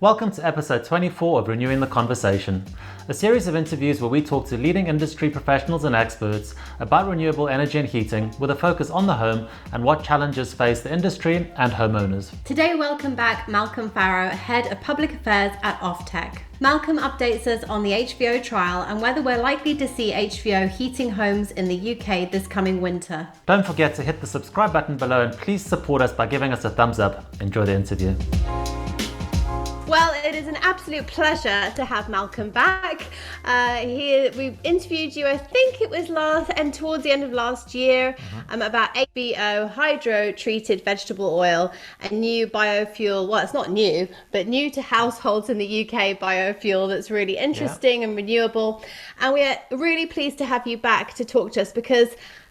Welcome to episode 24 of Renewing the Conversation, a series of interviews where we talk to leading industry professionals and experts about renewable energy and heating with a focus on the home and what challenges face the industry and homeowners. Today, welcome back Malcolm Farrow, Head of Public Affairs at OFTEC. Malcolm updates us on the HVO trial and whether we're likely to see HVO heating homes in the UK this coming winter. Don't forget to hit the subscribe button below and please support us by giving us a thumbs up. Enjoy the interview. Well, it is an absolute pleasure to have Malcolm back. We've interviewed you, I think it was towards the end of last year, about HVO, hydro-treated vegetable oil, a new biofuel. Well, it's not new, but new to households in the UK biofuel that's really interesting and renewable. And we are really pleased to have you back to talk to us because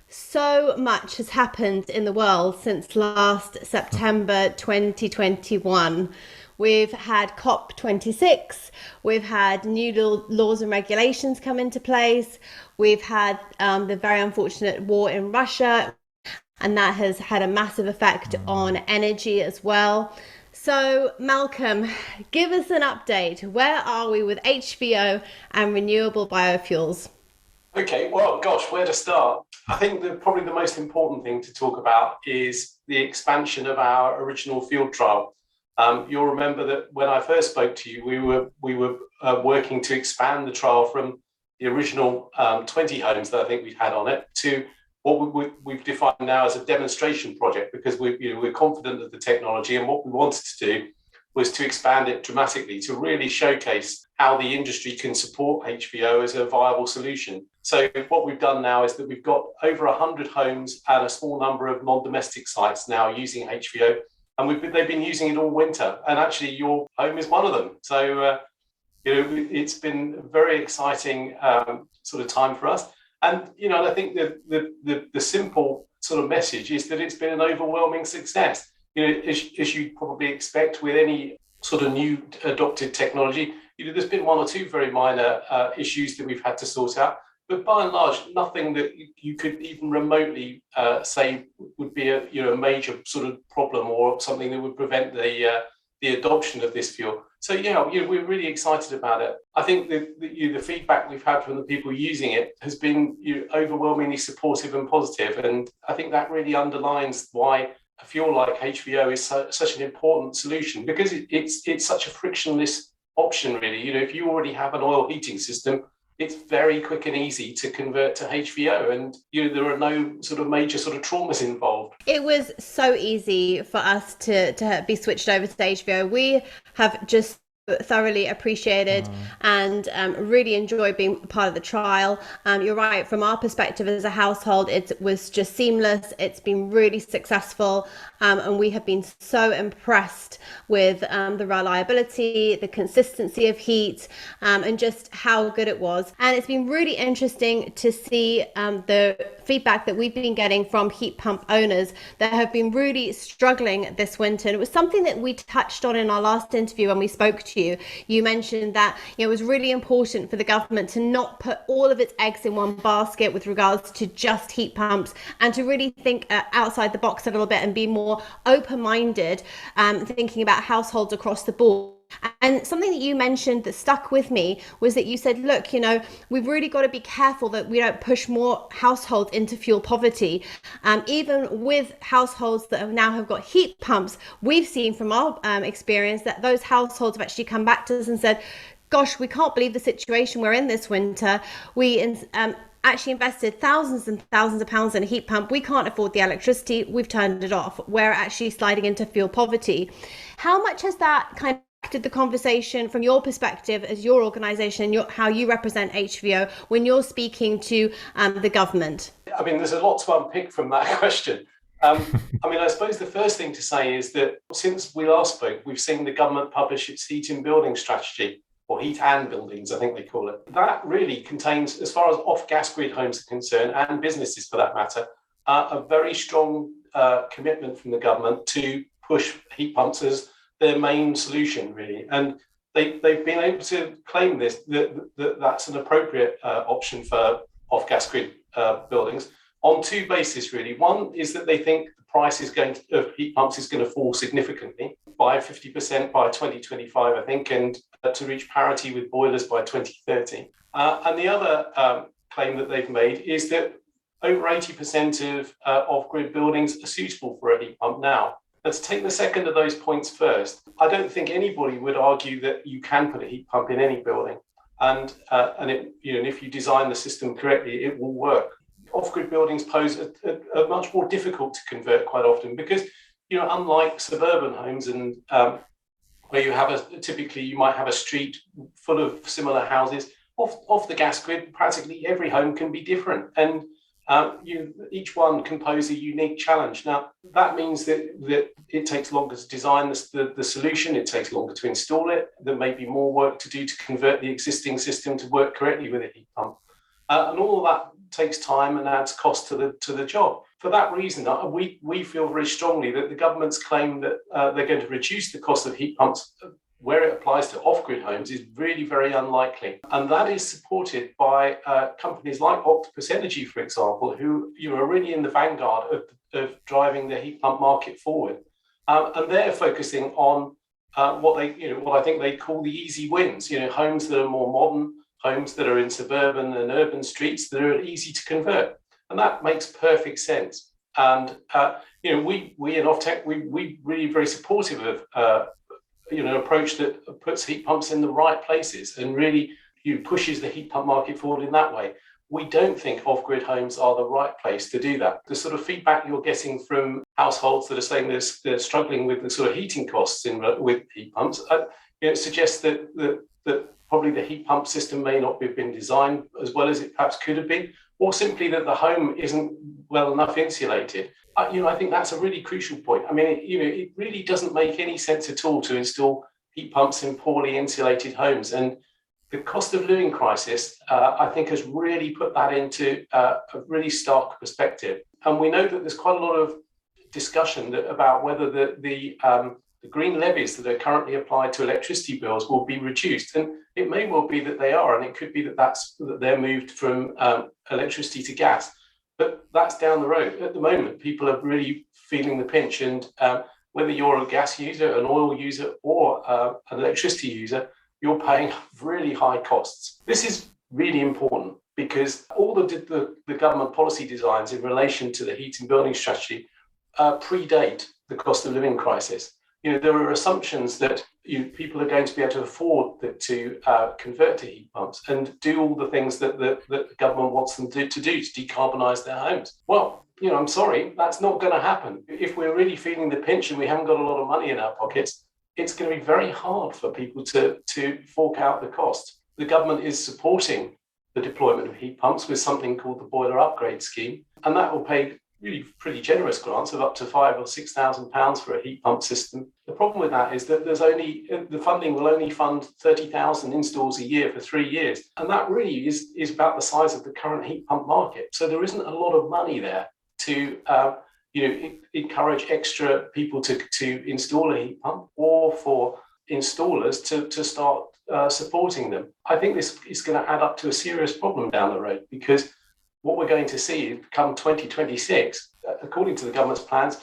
so much has happened in the world since last September 2021. We've had COP26, we've had new laws and regulations come into place, we've had the very unfortunate war in Russia, and that has had a massive effect on energy as well. So Malcolm, give us an update. Where are we with HVO and renewable biofuels? Okay, well, gosh, where to start? I think that probably the most important thing to talk about is the expansion of our original field trial. You'll remember that when I first spoke to you, we were working to expand the trial from the original 20 homes that I think we've had on it to what we've defined now as a demonstration project, because we're confident of the technology, and what we wanted to do was to expand it dramatically to really showcase how the industry can support HVO as a viable solution. So what we've done now is that we've got over 100 homes and a small number of non-domestic sites now using HVO. And they've been using it all winter, and actually your home is one of them. So, it's been a very exciting sort of time for us. And, I think the simple sort of message is that it's been an overwhelming success. As you probably expect with any sort of new adopted technology, there's been one or two very minor issues that we've had to sort out. But by and large, nothing that you could even remotely say would be a major sort of problem or something that would prevent the adoption of this fuel. So we're really excited about it. I think the feedback we've had from the people using it has been overwhelmingly supportive and positive, and I think that really underlines why a fuel like HVO is such an important solution, because it's such a frictionless option. Really, if you already have an oil heating system, it's very quick and easy to convert to HVO, and there are no sort of major sort of traumas involved. It was so easy for us to be switched over to HVO. We have just thoroughly appreciated and really enjoy being part of the trial. You're right, from our perspective as a household, it was just seamless. It's been really successful, and we have been so impressed with the reliability, the consistency of heat, and just how good it was. And it's been really interesting to see the feedback that we've been getting from heat pump owners that have been really struggling this winter. And it was something that we touched on in our last interview when we spoke to you. You mentioned that it was really important for the government to not put all of its eggs in one basket with regards to just heat pumps, and to really think outside the box a little bit and be more open-minded, thinking about households across the board. And something that you mentioned that stuck with me was that you said, look, we've really got to be careful that we don't push more households into fuel poverty. Even with households that have got heat pumps, we've seen from our experience that those households have actually come back to us and said, gosh, we can't believe the situation we're in this winter. We actually invested thousands and thousands of pounds in a heat pump. We can't afford the electricity. We've turned it off. We're actually sliding into fuel poverty. How much has that kind of impacted the conversation from your perspective as your organisation, how you represent HVO when you're speaking to the government? I mean, there's a lot to unpick from that question. I suppose the first thing to say is that since we last spoke, we've seen the government publish its heat in building strategy, or heat and buildings, I think they call it. That really contains, as far as off-gas grid homes are concerned, and businesses for that matter, a very strong commitment from the government to push heat pumps as their main solution, really. And they've been able to claim that's an appropriate option for off-gas grid buildings on two bases, really. One is that they think the price of heat pumps is going to fall significantly by 50% by 2025, I think, and to reach parity with boilers by 2030. And the other claim that they've made is that over 80% of off-grid buildings are suitable for a heat pump now. Let's take the second of those points first. I don't think anybody would argue that you can put a heat pump in any building, and if you design the system correctly, it will work. Off-grid buildings pose a much more difficult to convert quite often because, unlike suburban homes and where you might have a street full of similar houses, off the gas grid, practically every home can be different, and each one can pose a unique challenge. Now, that means that it takes longer to design the solution, it takes longer to install it, there may be more work to do to convert the existing system to work correctly with a heat pump. And all of that takes time and adds cost to the job. For that reason, we feel very strongly that the government's claim that they're going to reduce the cost of heat pumps where it applies to off-grid homes is really very unlikely. And that is supported by companies like Octopus Energy, for example, who are really in the vanguard of driving the heat pump market forward. And they're focusing on what I think they call the easy wins, homes that are more modern, homes that are in suburban and urban streets that are easy to convert. And that makes perfect sense. And, we in OFTEC, we really very supportive of an approach that puts heat pumps in the right places and really pushes the heat pump market forward in that way. We don't think off-grid homes are the right place to do that. The sort of feedback you're getting from households that are saying they're struggling with the sort of heating costs with heat pumps, suggests that probably the heat pump system may not have been designed as well as it perhaps could have been, or simply that the home isn't well enough insulated. I think that's a really crucial point. I mean, it really doesn't make any sense at all to install heat pumps in poorly insulated homes. And the cost of living crisis, I think, has really put that into a really stark perspective. And we know that there's quite a lot of discussion about whether the green levies that are currently applied to electricity bills will be reduced. And it may well be that they are, and it could be that they're moved from electricity to gas. But that's down the road. At the moment, people are really feeling the pinch. And whether you're a gas user, an oil user, or an electricity user, you're paying really high costs. This is really important because all the government policy designs in relation to the heating building strategy predate the cost of living crisis. There are assumptions that people are going to be able to afford to convert to heat pumps and do all the things that the government wants them to do to decarbonise their homes. Well, I'm sorry, that's not going to happen. If we're really feeling the pinch and we haven't got a lot of money in our pockets, it's going to be very hard for people to fork out the cost. The government is supporting the deployment of heat pumps with something called the Boiler Upgrade Scheme, and that will pay really pretty generous grants of up to £5,000 or £6,000 for a heat pump system. The problem with that is that the funding will only fund 30,000 installs a year for 3 years. And that really is about the size of the current heat pump market. So there isn't a lot of money there to encourage extra people to install a heat pump or for installers to start supporting them. I think this is going to add up to a serious problem down the road because what we're going to see come 2026, according to the government's plans,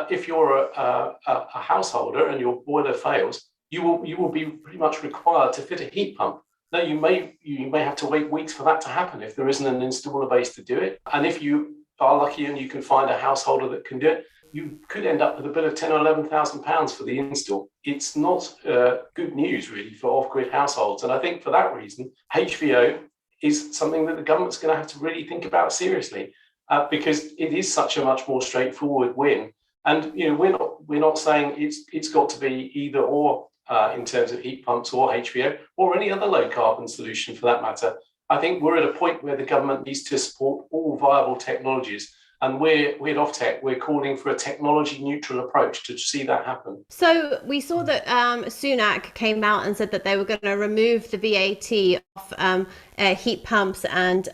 if you're a householder and your boiler fails, you will be pretty much required to fit a heat pump. Now, you may have to wait weeks for that to happen if there isn't an installer base to do it. And if you are lucky and you can find a householder that can do it, you could end up with a bill of £10,000 or £11,000 for the install. It's not good news, really, for off-grid households. And I think for that reason, HVO is something that the government's going to have to really think about seriously because it is such a much more straightforward win. And we're not saying it's got to be either or in terms of heat pumps or HVO or any other low carbon solution for that matter. I think we're at a point where the government needs to support all viable technologies. And we're at OFTEC, we're calling for a technology neutral approach to see that happen. So we saw that Sunak came out and said that they were going to remove the VAT off heat pumps and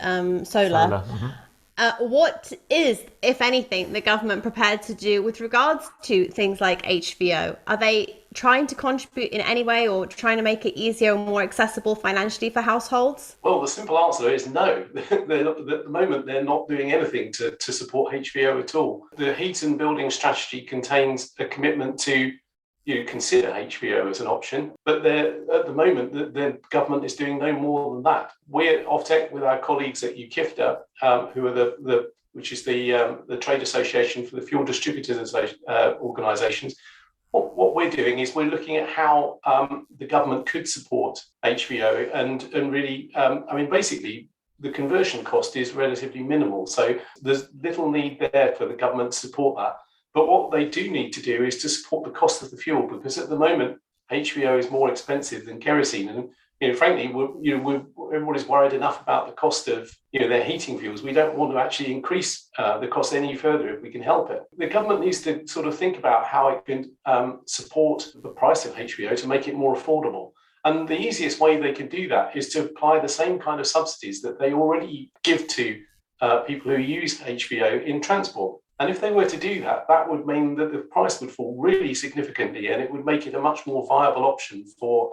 solar. Mm-hmm. What is, if anything, the government prepared to do with regards to things like HVO? Are they trying to contribute in any way or trying to make it easier and more accessible financially for households? Well, the simple answer is no. They're not, at the moment, they're not doing anything to support HVO at all. The heat and building strategy contains a commitment to consider HVO as an option, but at the moment, the government is doing no more than that. We're OFTEC with our colleagues at UKIFTA, who are which is the trade association for the fuel distributors organisations. What we're doing is we're looking at how the government could support HVO and really, basically, the conversion cost is relatively minimal. So there's little need there for the government to support that. But what they do need to do is to support the cost of the fuel, because at the moment, HVO is more expensive than kerosene. And frankly, everybody's worried enough about the cost of their heating fuels. We don't want to actually increase the cost any further if we can help it. The government needs to sort of think about how it can support the price of HVO to make it more affordable. And the easiest way they can do that is to apply the same kind of subsidies that they already give to people who use HVO in transport. And if they were to do that, that would mean that the price would fall really significantly, and it would make it a much more viable option for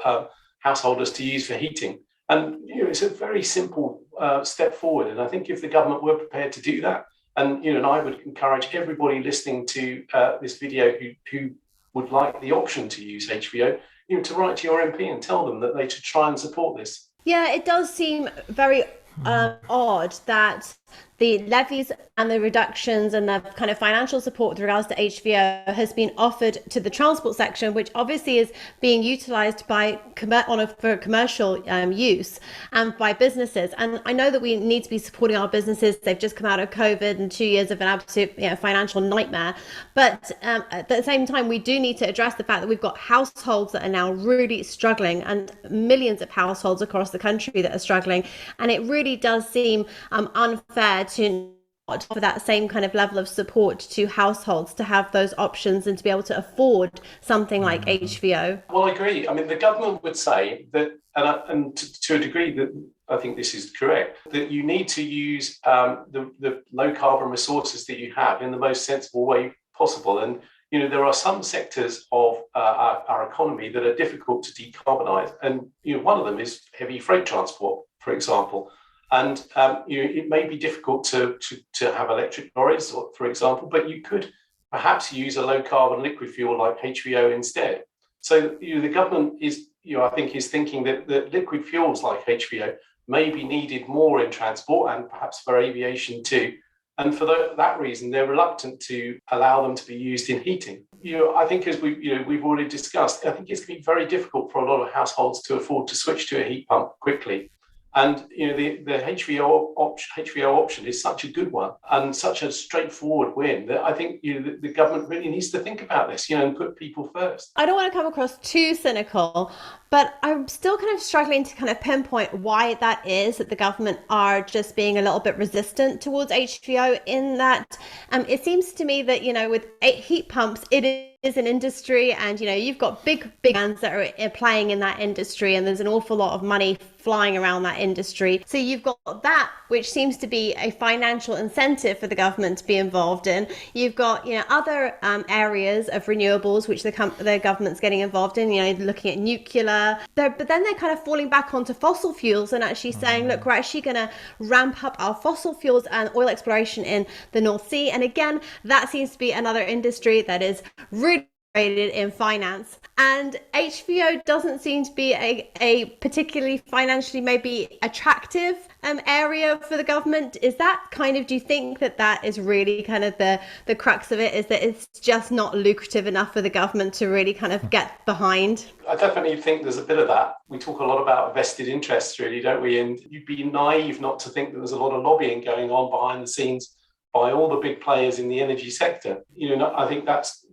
householders to use for heating. And it's a very simple step forward. And I think if the government were prepared to do that, and I would encourage everybody listening to this video who would like the option to use HVO, to write to your MP and tell them that they should try and support this. Yeah, it does seem very odd that the levies and the reductions and the kind of financial support with regards to HVO has been offered to the transport section, which obviously is being utilised for commercial use and by businesses. And I know that we need to be supporting our businesses. They've just come out of COVID and 2 years of an absolute financial nightmare. But at the same time, we do need to address the fact that we've got households that are now really struggling, and millions of households across the country that are struggling. And it really does seem unfair to not offer that same kind of level of support to households to have those options and to be able to afford something like HVO. Well, I agree. I mean, the government would say that, and to a degree that I think this is correct, that you need to use the low carbon resources that you have in the most sensible way possible. And there are some sectors of our economy that are difficult to decarbonise, and one of them is heavy freight transport, for example. And it may be difficult to have electric lorries, for example, but you could perhaps use a low carbon liquid fuel like HVO instead. So the government is, I think, is thinking that liquid fuels like HVO may be needed more in transport and perhaps for aviation too. And for that reason, they're reluctant to allow them to be used in heating. I think, as we've already discussed, I think it's going to be very difficult for a lot of households to afford to switch to a heat pump quickly. And the HVO option is such a good one and such a straightforward win that I think the government really needs to think about this, and put people first. I don't want to come across too cynical, but I'm still kind of struggling to kind of pinpoint why that is that the government are just being a little bit resistant towards HVO, in that it seems to me that, with heat pumps, it is an industry, and you've got big brands that are playing in that industry, and there's an awful lot of money flying around that industry. So you've got that, which seems to be a financial incentive for the government to be involved in. You've got other areas of renewables which the government's getting involved in, looking at nuclear, but then they're kind of falling back onto fossil fuels and actually saying, look, we're actually going to ramp up our fossil fuels and oil exploration in the North Sea. And again, that seems to be another industry that is really in finance, and HVO doesn't seem to be a particularly financially maybe attractive area for the government. Is that kind of, do you think that is really kind of the crux of it, is that it's just not lucrative enough for the government to really kind of get behind? I definitely think there's a bit of that. We talk a lot about vested interests, really, don't we? And you'd be naive not to think that there's a lot of lobbying going on behind the scenes by all the big players in the energy sector. I think that's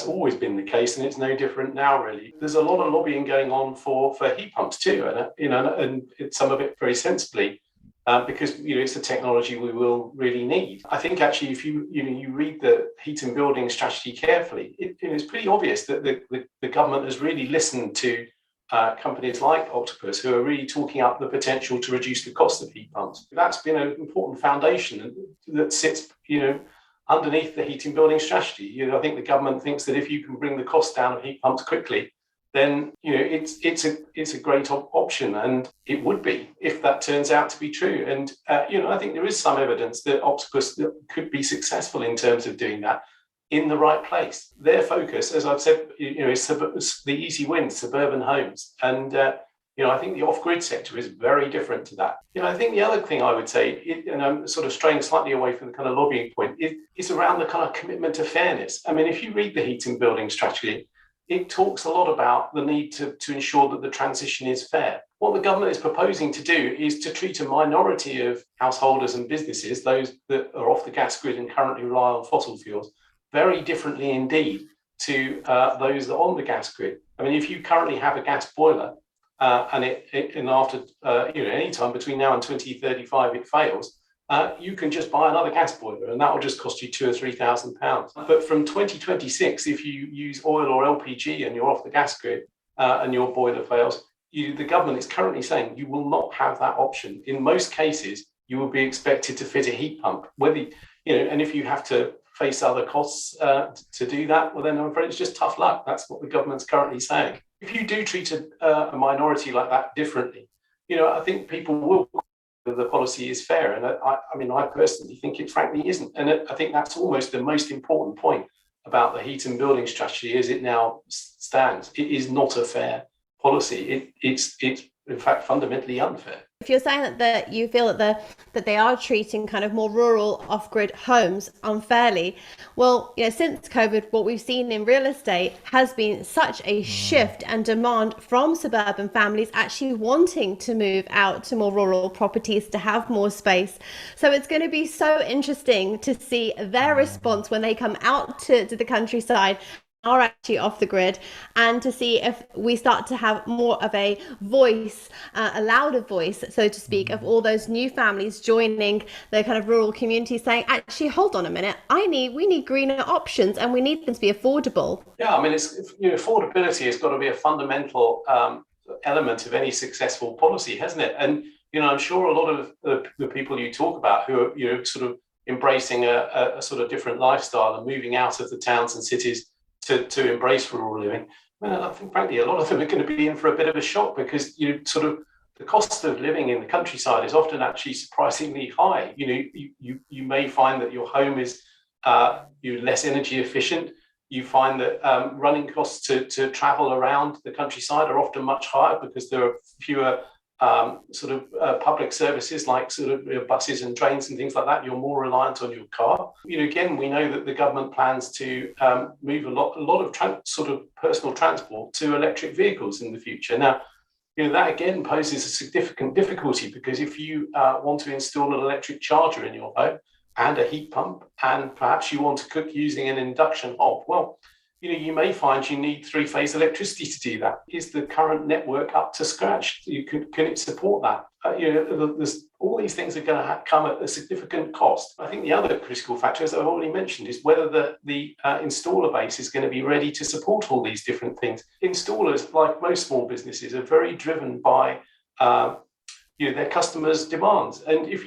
always been the case, and it's no different now, really. There's a lot of lobbying going on for heat pumps too, and some of it very sensibly, because it's a technology we will really need. I think actually, if you read the heat and building strategy carefully, it's pretty obvious that the government has really listened to companies like Octopus, who are really talking up the potential to reduce the cost of heat pumps. That's been an important foundation that sits, underneath the heating building strategy. I think the government thinks that if you can bring the cost down of heat pumps quickly, then it's a great option, and it would be if that turns out to be true. And I think there is some evidence that Octopus could be successful in terms of doing that in the right place. Their focus, as I've said, is the easy win, suburban homes, and I think the off-grid sector is very different to that. I think the other thing I would say, and I'm sort of straying slightly away from the kind of lobbying point, is around the kind of commitment to fairness. I mean, if you read the heating building strategy, it talks a lot about the need to ensure that the transition is fair. What the government is proposing to do is to treat a minority of householders and businesses, those that are off the gas grid and currently rely on fossil fuels, very differently indeed to those that are on the gas grid. I mean, if you currently have a gas boiler and after any time between now and 2035 it fails, you can just buy another gas boiler, and that will just cost you £2,000 or £3,000. But from 2026, if you use oil or LPG and you're off the gas grid and your boiler fails, the government is currently saying you will not have that option. In most cases, you will be expected to fit a heat pump. And if you have to face other costs to do that, well, then I'm afraid it's just tough luck. That's what the government's currently saying. If you do treat a minority like that differently, I think people will. The policy is fair, and I personally think it frankly isn't, and I think that's almost the most important point about the heat and building strategy as it now stands. It is not a fair policy. It's in fact fundamentally unfair. If you're saying that you feel that they are treating kind of more rural off-grid homes unfairly, well, since COVID, what we've seen in real estate has been such a shift and demand from suburban families actually wanting to move out to more rural properties to have more space. So it's going to be so interesting to see their response when they come out to the countryside, are actually off the grid, and to see if we start to have more of a voice, a louder voice, so to speak, of all those new families joining the kind of rural communities saying, actually, hold on a minute, we need greener options, and we need them to be affordable. Yeah, I mean, affordability has got to be a fundamental element of any successful policy, hasn't it? And, I'm sure a lot of the people you talk about who are, sort of embracing a sort of different lifestyle and moving out of the towns and cities to embrace rural living. I think, frankly, a lot of them are going to be in for a bit of a shock, because the cost of living in the countryside is often actually surprisingly high. You may find that your home is less energy efficient. You find that running costs to travel around the countryside are often much higher because there are fewer public services like buses and trains and things like that. You're more reliant on your car. Again, we know that the government plans to move a lot of personal transport to electric vehicles in the future. Now, that again poses a significant difficulty, because if you want to install an electric charger in your home and a heat pump, and perhaps you want to cook using an induction hob, well, you may find you need three-phase electricity to do that. Is the current network up to scratch? Can it support that? All these things are going to come at a significant cost. I think the other critical factor, as I've already mentioned, is whether the installer base is going to be ready to support all these different things. Installers, like most small businesses, are very driven by their customers' demands. And if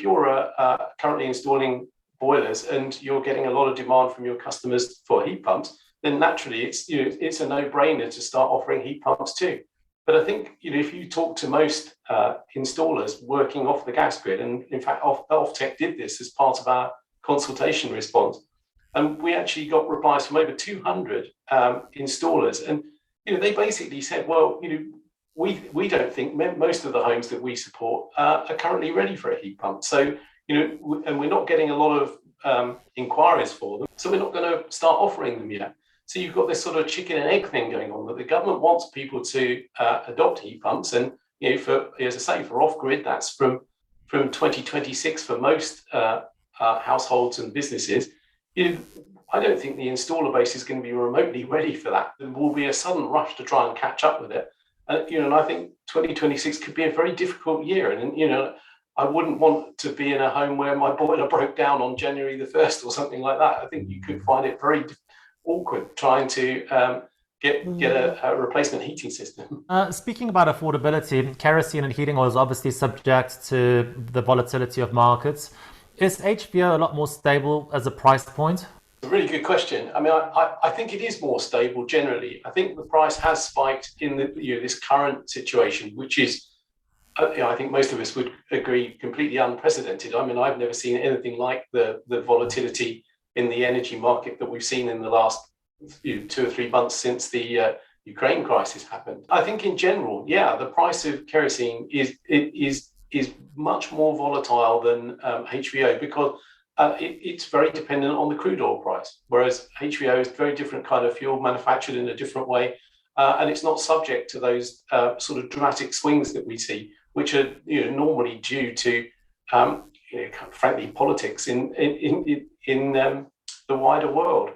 you're currently installing boilers and you're getting a lot of demand from your customers for heat pumps, then naturally it's a no-brainer to start offering heat pumps too. But I think if you talk to most installers working off the gas grid, and in fact OFTEC did this as part of our consultation response, and we actually got replies from over 200 installers, and they basically said, well, we don't think most of the homes that we support are currently ready for a heat pump. So and we're not getting a lot of inquiries for them, so we're not going to start offering them yet. So you've got this sort of chicken and egg thing going on, that the government wants people to adopt heat pumps, and for off-grid, that's from 2026 for most households and businesses. I don't think the installer base is going to be remotely ready for that. There will be a sudden rush to try and catch up with it, and I think 2026 could be a very difficult year, and I wouldn't want to be in a home where my boiler broke down on January the 1st or something like that. I think you could find it very awkward trying to get a replacement heating system. Speaking about affordability, kerosene and heating oil is obviously subject to the volatility of markets. Is HVO a lot more stable as a price point? A really good question. I mean, I think it is more stable generally. I think the price has spiked in this current situation, which is, I think most of us would agree, completely unprecedented. I mean, I've never seen anything like the volatility in the energy market that we've seen in the last 2 or 3 months since the Ukraine crisis happened. I think in general, yeah, the price of kerosene is much more volatile than HVO because it's very dependent on the crude oil price, whereas HVO is a very different kind of fuel manufactured in a different way, and it's not subject to those sort of dramatic swings that we see, which are normally due to, frankly, politics in the wider world.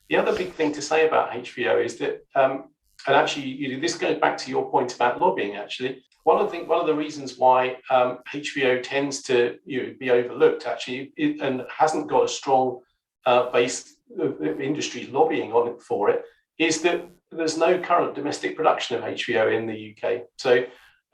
The other big thing to say about HVO is that, and actually, this goes back to your point about lobbying. Actually, one of the reasons why HVO tends to be overlooked actually and hasn't got a strong base of industry lobbying on it for it is that there's no current domestic production of HVO in the UK. So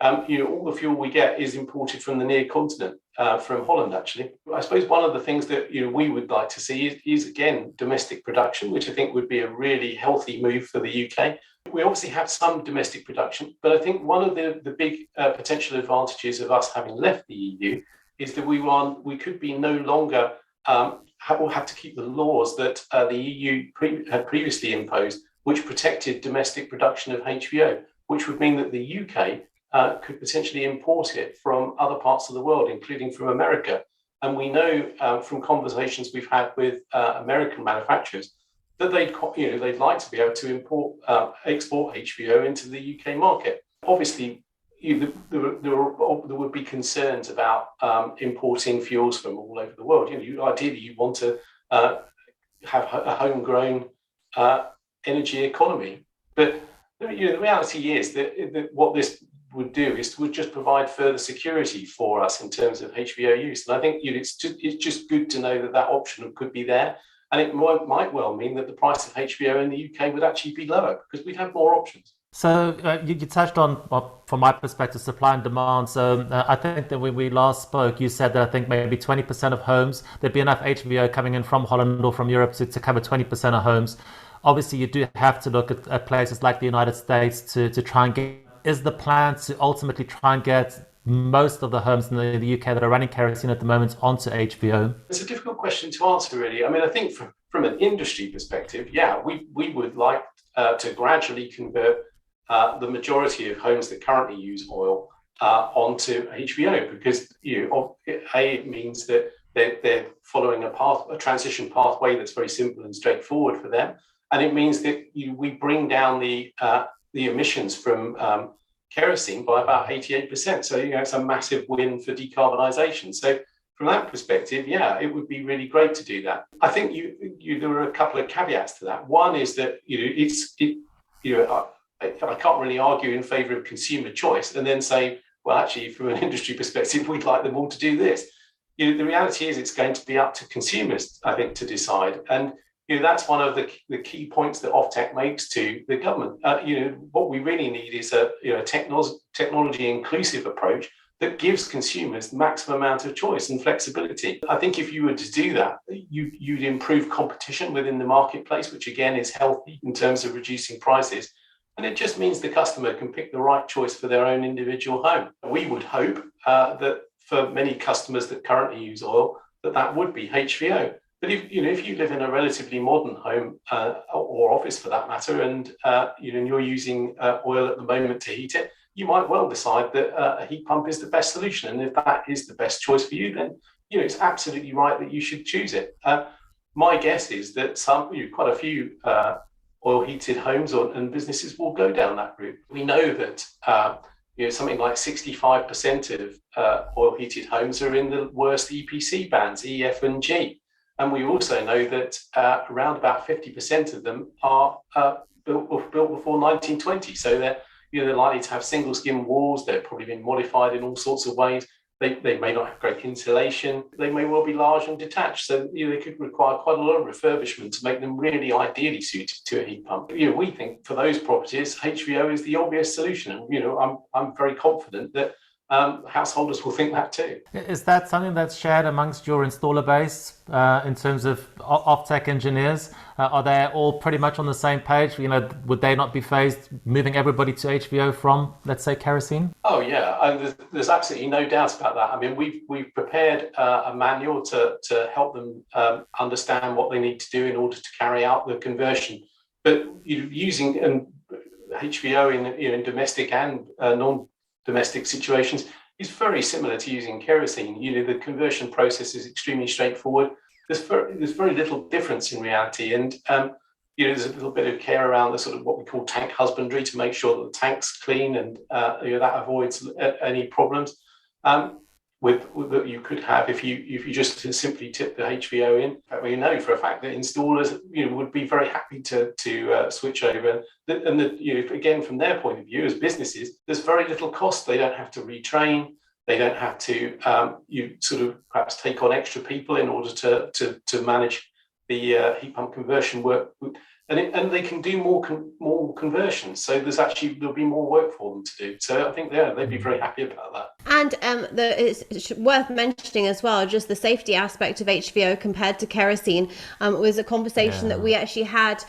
all the fuel we get is imported from the near continent, from Holland, actually. I suppose one of the things that we would like to see is again, domestic production, which I think would be a really healthy move for the UK. We obviously have some domestic production, but I think one of the big potential advantages of us having left the EU is that we could be no longer have to keep the laws that the EU had previously imposed, which protected domestic production of HVO, which would mean that the UK could potentially import it from other parts of the world, including from America. And we know from conversations we've had with American manufacturers that they'd like to be able to export HVO into the UK market. Obviously, there would be concerns about importing fuels from all over the world. Ideally, you want to have a homegrown energy economy, but the reality is that what this would do is would just provide further security for us in terms of HVO use. And I think it's just good to know that option could be there. And it might well mean that the price of HVO in the UK would actually be lower because we'd have more options. So you touched on, from my perspective, supply and demand. So I think that when we last spoke, you said that I think maybe 20% of homes, there'd be enough HVO coming in from Holland or from Europe to cover 20% of homes. Obviously, you do have to look at places like the United States to try and get. Is the plan to ultimately try and get most of the homes in the UK that are running kerosene at the moment onto HVO? It's a difficult question to answer, really. I mean, I think from an industry perspective, yeah, we would like to gradually convert the majority of homes that currently use oil onto HVO because it means that they're following a transition pathway that's very simple and straightforward for them, and it means that we bring down the emissions from kerosene by about 88%. So it's a massive win for decarbonisation. So from that perspective, yeah, it would be really great to do that. I think there are a couple of caveats to that. One is that I can't really argue in favour of consumer choice and then say, well, actually, from an industry perspective, we'd like them all to do this. The reality is it's going to be up to consumers, I think, to decide. And that's one of the key points that OFTEC makes to the government. What we really need is a technology inclusive approach that gives consumers the maximum amount of choice and flexibility. I think if you were to do that, you'd improve competition within the marketplace, which again is healthy in terms of reducing prices. And it just means the customer can pick the right choice for their own individual home. We would hope that for many customers that currently use oil, that would be HVO. But if you live in a relatively modern home or office for that matter, and you're using oil at the moment to heat it, you might well decide that a heat pump is the best solution. And if that is the best choice for you, then it's absolutely right that you should choose it. My guess is that quite a few oil-heated homes and businesses will go down that route. We know that something like 65% of oil-heated homes are in the worst EPC bands, E, F, and G. And we also know that around about 50% of them are built before 1920. So they're likely to have single skin walls. They've probably been modified in all sorts of ways. They may not have great insulation. They may well be large and detached. So they could require quite a lot of refurbishment to make them really ideally suited to a heat pump. We think for those properties, HVO is the obvious solution. And I'm very confident that householders will think that too. Is that something that's shared amongst your installer base in terms of OFTEC engineers? Are they all pretty much on the same page? Would they not be phased moving everybody to HVO from, let's say, kerosene? Oh yeah, there's absolutely no doubt about that. I mean, we've prepared a manual to help them understand what they need to do in order to carry out the conversion. But using HVO in domestic and non-domestic situations is very similar to using kerosene. The conversion process is extremely straightforward. There's very little difference in reality, and there's a little bit of care around the sort of what we call tank husbandry to make sure that the tank's clean, and that avoids any problems that you could have if you just simply tip the HVO in. We know for a fact that installers would be very happy to switch over, and again, from their point of view as businesses, there's very little cost. They don't have to retrain. They don't have to sort of perhaps take on extra people in order to manage the heat pump conversion work, and they can do more conversions. So there'll be more work for them to do. So I think they'd be very happy about that. And it's worth mentioning as well, just the safety aspect of HVO compared to kerosene was a conversation that we actually had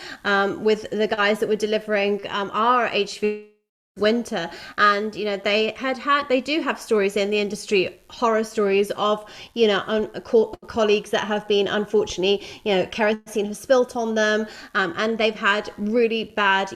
with the guys that were delivering our HVO winter, and they do have stories in the industry, horror stories of colleagues that have been, unfortunately, kerosene has spilt on them, and they've had really bad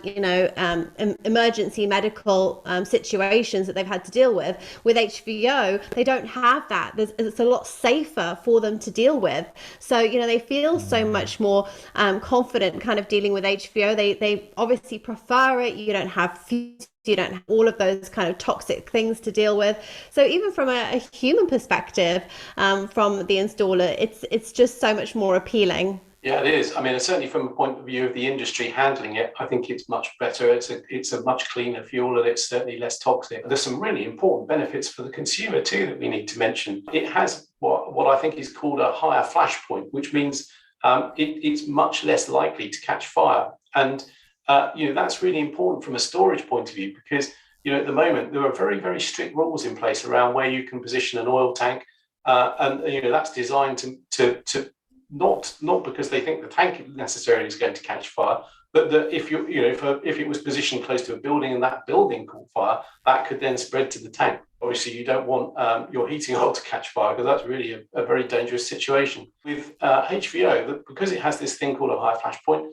emergency medical situations that they've had to deal with. With HVO, they don't have that. It's a lot safer for them to deal with, so they feel so much more confident kind of dealing with HVO. They obviously prefer it. You don't have fumes, you don't have all of those kind of toxic things to deal with. So even from a human perspective, from the installer, it's just so much more appealing. Yeah, it is. I mean, certainly from a point of view of the industry handling it, I think it's much better. It's a much cleaner fuel, and it's certainly less toxic. There's some really important benefits for the consumer too that we need to mention. It has what I think is called a higher flash point, which means it's much less likely to catch fire. And that's really important from a storage point of view, because at the moment there are very, very strict rules in place around where you can position an oil tank, and that's designed to not because they think the tank necessarily is going to catch fire, but that if if it was positioned close to a building and that building caught fire, that could then spread to the tank. Obviously, you don't want your heating oil to catch fire, because that's really a very dangerous situation. With HVO, because it has this thing called a high flash point,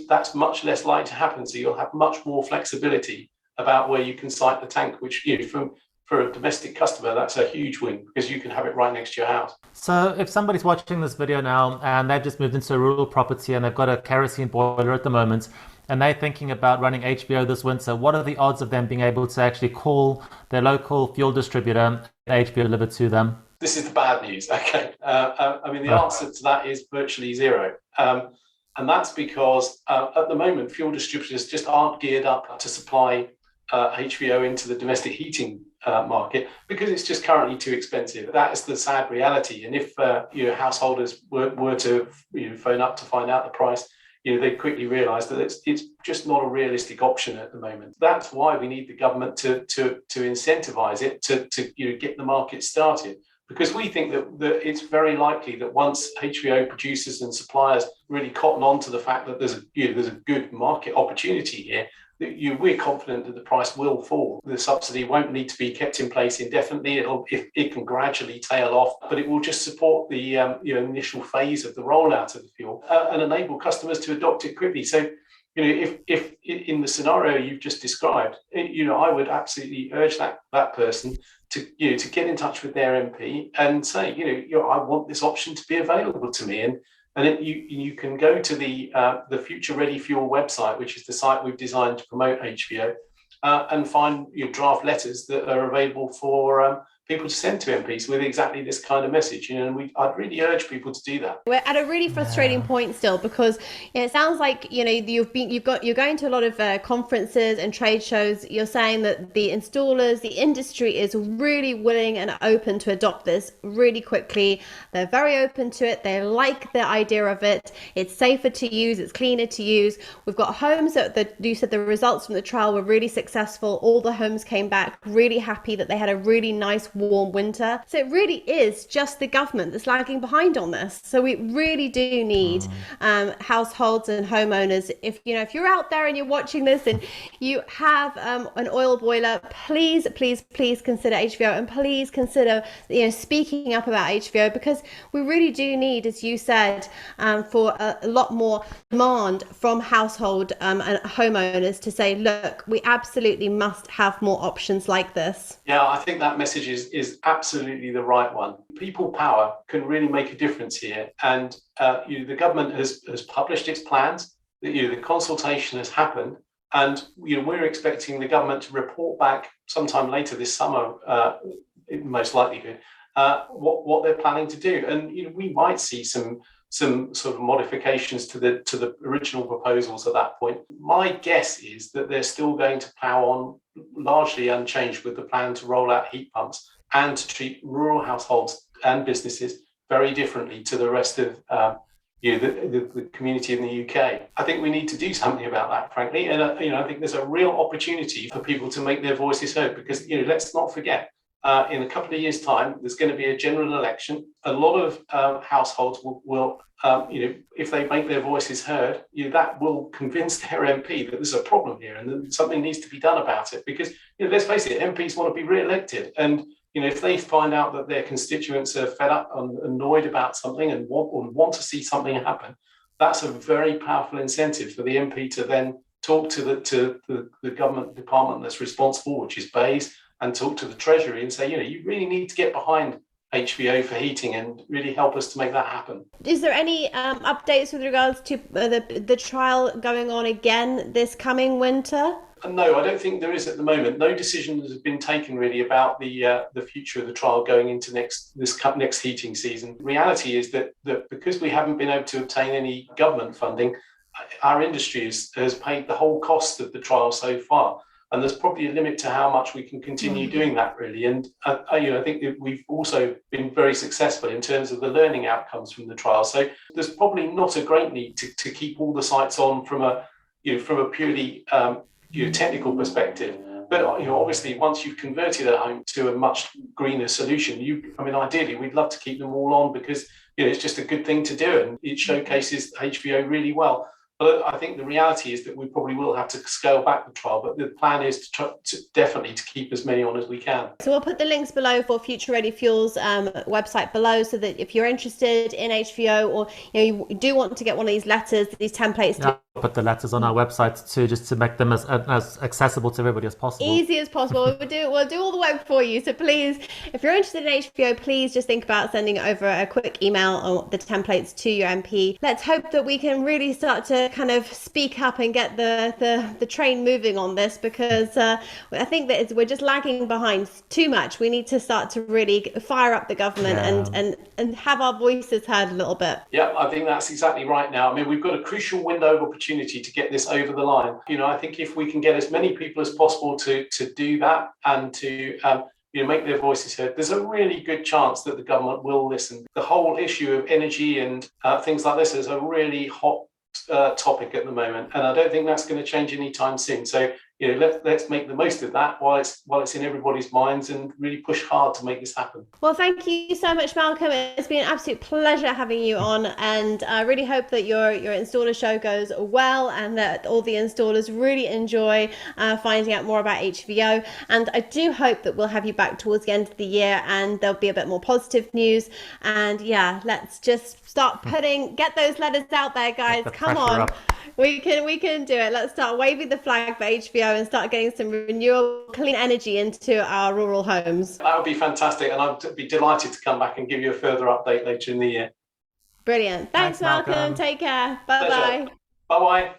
that's much less likely to happen. So you'll have much more flexibility about where you can site the tank, which for a domestic customer, that's a huge win, because you can have it right next to your house. So if somebody's watching this video now and they've just moved into a rural property and they've got a kerosene boiler at the moment, and they're thinking about running HVO this winter, what are the odds of them being able to actually call their local fuel distributor and HVO delivered to them? This is the bad news. Okay. I mean, the answer to that is virtually zero. And that's because at the moment, fuel distributors just aren't geared up to supply HVO into the domestic heating market, because it's just currently too expensive. That is the sad reality. And if householders were to phone up to find out the price, they quickly realise that it's just not a realistic option at the moment. That's why we need the government to incentivise it to get the market started. Because we think that it's very likely that once HVO producers and suppliers really cotton on to the fact that there's a good market opportunity here, that we're confident that the price will fall. The subsidy won't need to be kept in place indefinitely. It can gradually tail off, but it will just support the initial phase of the rollout of the fuel and enable customers to adopt it quickly. So, if in the scenario you've just described, I would absolutely urge that person to get in touch with their MP and say, I want this option to be available to me. And you can go to the Future Ready Fuel website, which is the site we've designed to promote HVO, and find your draft letters that are available for people to send to MPs with exactly this kind of message, and I'd really urge people to do that. We're at a really frustrating point still, because it sounds like you're going to a lot of conferences and trade shows. You're saying that the installers, the industry is really willing and open to adopt this really quickly. They're very open to it. They like the idea of it. It's safer to use. It's cleaner to use. We've got homes that you said the results from the trial were really successful. All the homes came back really happy that they had a really nice warm winter. So it really is just the government that's lagging behind on this. So we really do need households and homeowners. If you're out there and you're watching this and you have an oil boiler, please consider HVO, and please consider speaking up about HVO, because we really do need, as you said, for a lot more demand from household and homeowners to say, look, we absolutely must have more options like this. Yeah, I think that message is absolutely the right one. People power can really make a difference here, and the government has published its plans. The consultation has happened, and we're expecting the government to report back sometime later this summer, most likely, what they're planning to do, and we might see some sort of modifications to the original proposals at that point. My guess is that they're still going to plough on largely unchanged with the plan to roll out heat pumps and to treat rural households and businesses very differently to the rest of the community in the UK. I think we need to do something about that, frankly, and I think there's a real opportunity for people to make their voices heard, because let's not forget, in a couple of years' time, there's going to be a general election. A lot of households will if they make their voices heard, that will convince their MP that there's a problem here and that something needs to be done about it. Because let's face it, MPs want to be re-elected, and if they find out that their constituents are fed up and annoyed about something and want to see something happen, that's a very powerful incentive for the MP to then talk to the government department that's responsible, which is BEIS, and talk to the Treasury and say, you really need to get behind HVO for heating and really help us to make that happen. Is there any updates with regards to the trial going on again this coming winter? No, I don't think there is at the moment. No decision has been taken really about the future of the trial going into this next heating season. The reality is that because we haven't been able to obtain any government funding, our industry has paid the whole cost of the trial so far. And there's probably a limit to how much we can continue doing that, really. And I think that we've also been very successful in terms of the learning outcomes from the trial. So there's probably not a great need to keep all the sites on from a purely technical perspective. But obviously, once you've converted a home to a much greener solution, ideally we'd love to keep them all on, because it's just a good thing to do, and it showcases HVO really well. But I think the reality is that we probably will have to scale back the trial, but the plan is to definitely keep as many on as we can. So we'll put the links below for Future Ready Fuels website below, so that if you're interested in HVO, or you do want to get one of these letters, these templates. We'll put the letters on our website too, just to make them as accessible to everybody as possible. Easy as possible. We'll do all the work for you. So please, if you're interested in HVO, please just think about sending over a quick email on the templates to your MP. Let's hope that we can really start to kind of speak up and get the train moving on this, because I think that we're just lagging behind too much. We need to start to really fire up the government and have our voices heard a little bit. Yeah, I think that's exactly right now. We've got a crucial window of opportunity to get this over the line. I think if we can get as many people as possible to do that and to make their voices heard, there's a really good chance that the government will listen. The whole issue of energy and things like this is a really hot topic at the moment, and I don't think that's going to change anytime soon. So let's make the most of that while it's in everybody's minds, and really push hard to make this happen. Well, thank you so much, Malcolm. It's been an absolute pleasure having you on, and I really hope that your installer show goes well, and that all the installers really enjoy finding out more about HVO. And I do hope that we'll have you back towards the end of the year, and there'll be a bit more positive news. And let's just start get those letters out there, guys. Come on. We can do it. Let's start waving the flag for HVO and start getting some renewable clean energy into our rural homes. That would be fantastic, and I'd be delighted to come back and give you a further update later in the year. Brilliant. Thanks, Malcolm. Take care. Bye-bye. Bye-bye.